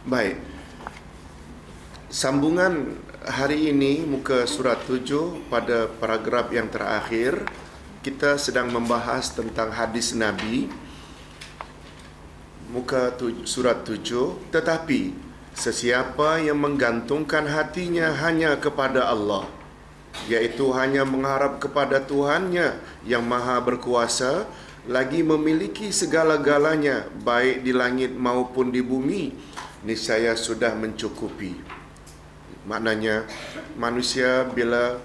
Baik. Sambungan hari ini muka surat 7 pada paragraf yang terakhir, kita sedang membahas tentang hadis Nabi muka surat 7, tetapi sesiapa yang menggantungkan hatinya hanya kepada Allah, iaitu hanya mengharap kepada Tuhannya yang maha berkuasa, lagi memiliki segala-galanya baik di langit maupun di bumi, niscaya sudah mencukupi. Maknanya manusia bila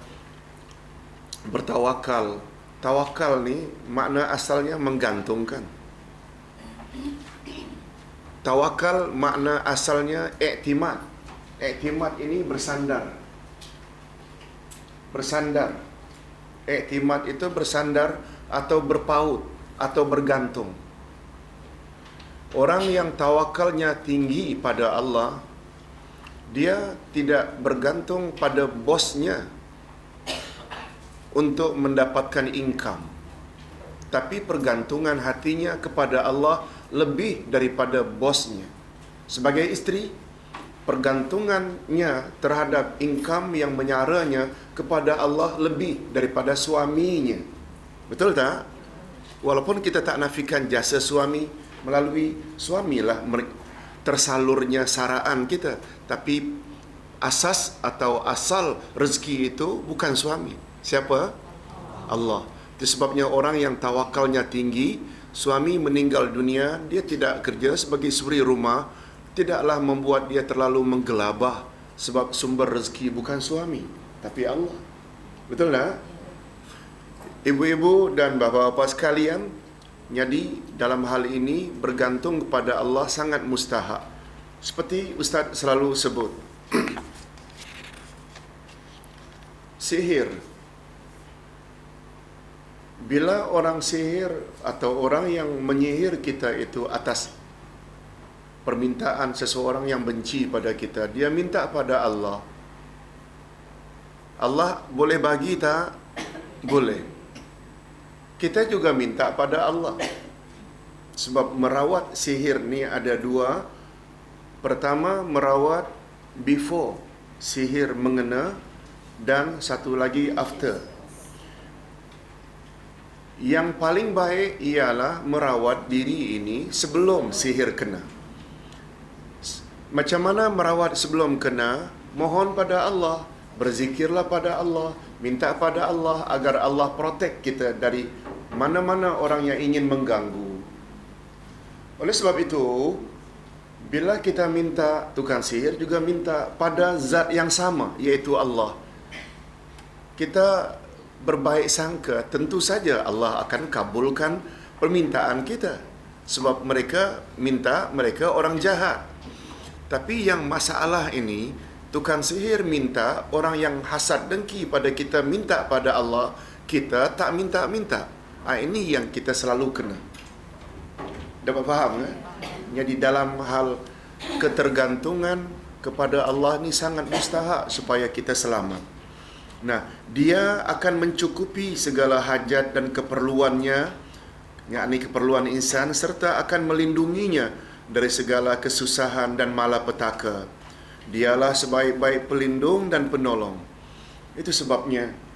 bertawakal, tawakal ni makna asalnya menggantungkan. Tawakal makna asalnya iktimad. Iktimad ini bersandar. Bersandar. Iktimad itu bersandar atau berpaut atau bergantung. Orang yang tawakalnya tinggi pada Allah, dia tidak bergantung pada bosnya untuk mendapatkan income, tapi pergantungan hatinya kepada Allah lebih daripada bosnya. Sebagai isteri, pergantungannya terhadap income yang menyaranya kepada Allah lebih daripada suaminya. Betul tak? Walaupun kita tak nafikan jasa suami, melalui suamilah tersalurnya saraan kita, tapi asas atau asal rezeki itu bukan suami. Siapa? Allah. Itu sebabnya orang yang tawakalnya tinggi, suami meninggal dunia, dia tidak kerja sebagai suri rumah, tidaklah membuat dia terlalu menggelabah, sebab sumber rezeki bukan suami, tapi Allah. Betul tak? Ibu-ibu dan bapa-bapa sekalian, jadi dalam hal ini bergantung kepada Allah sangat mustahak. Seperti Ustaz selalu sebut, sihir. Bila orang sihir atau orang yang menyihir kita itu atas permintaan seseorang yang benci pada kita, dia minta pada Allah. Allah boleh bagi tak? Boleh. Kita juga minta pada Allah. Sebab merawat sihir ni ada dua. Pertama, merawat before sihir mengena, dan satu lagi after. Yang paling baik ialah merawat diri ini sebelum sihir kena. Macam mana merawat sebelum kena? Mohon pada Allah, berzikirlah pada Allah, minta pada Allah agar Allah protect kita dari mana-mana orang yang ingin mengganggu. Oleh sebab itu, bila kita minta, tukang sihir juga minta pada zat yang sama, iaitu Allah. Kita berbaik sangka, tentu saja Allah akan kabulkan permintaan kita. Sebab mereka minta, mereka orang jahat. Tapi yang masalah ini, tukang sihir minta, orang yang hasad dengki pada kita minta pada Allah, kita tak minta-minta. Ini yang kita selalu kena. Dapat faham kan? Jadi dalam hal ketergantungan kepada Allah ni sangat mustahak supaya kita selamat. Nah, dia akan mencukupi segala hajat dan keperluannya, yakni keperluan insan, serta akan melindunginya dari segala kesusahan dan malapetaka. Dialah sebaik-baik pelindung dan penolong. Itu sebabnya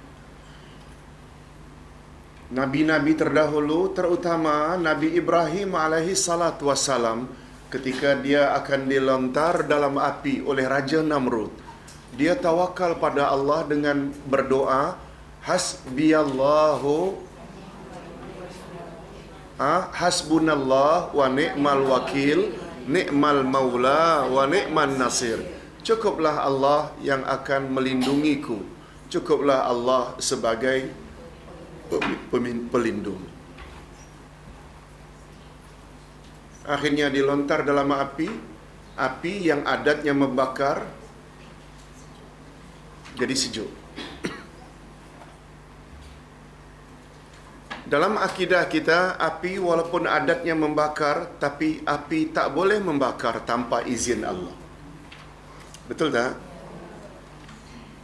Nabi-Nabi terdahulu, terutama Nabi Ibrahim alaihi salatu wassalam, ketika dia akan dilontar dalam api oleh Raja Namrud, dia tawakal pada Allah dengan berdoa, hasbiyallahu hasbunallah wa ni'mal wakil, ni'mal maula wa ni'man nasir. Cukuplah Allah yang akan melindungiku. Cukuplah Allah sebagai pelindung. Akhirnya dilontar dalam api yang adatnya membakar jadi sejuk. Dalam akidah kita, api walaupun adatnya membakar, tapi api tak boleh membakar tanpa izin Allah. Betul tak?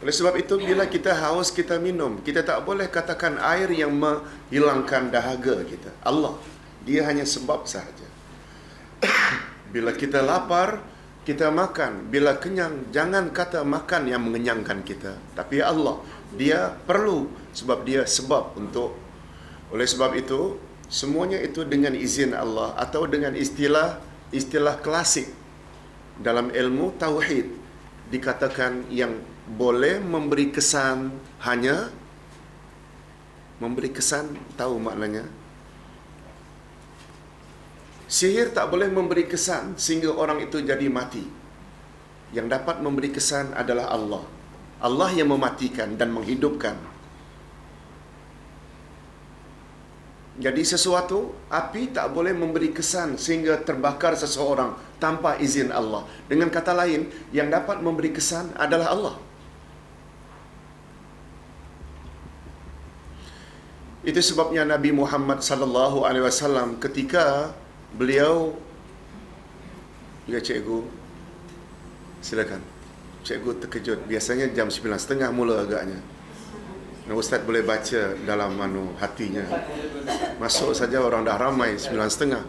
Oleh sebab itu, bila kita haus, kita minum. Kita tak boleh katakan air yang menghilangkan dahaga kita. Allah, dia hanya sebab sahaja. Bila kita lapar, kita makan, bila kenyang, jangan kata makan yang mengenyangkan kita. Tapi Allah, dia perlu sebab dia sebab untuk. Oleh sebab itu, semuanya itu dengan izin Allah atau dengan istilah klasik dalam ilmu tauhid dikatakan yang boleh memberi kesan hanya memberi kesan, tahu maknanya? Sihir tak boleh memberi kesan sehingga orang itu jadi mati. Yang dapat memberi kesan adalah Allah. Allah yang mematikan dan menghidupkan. Jadi sesuatu, api tak boleh memberi kesan sehingga terbakar seseorang tanpa izin Allah. Dengan kata lain, yang dapat memberi kesan adalah Allah. Itu sebabnya Nabi Muhammad sallallahu alaihi wasallam ketika beliau, ya cikgu, silakan. Cikgu terkejut. Biasanya jam 9.30 mula agaknya. Ustaz boleh baca dalam hatinya. Masuk saja orang dah ramai 9.30.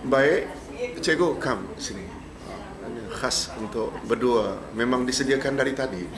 Baik, cikgu come sini. Khas untuk berdua. Memang disediakan dari tadi.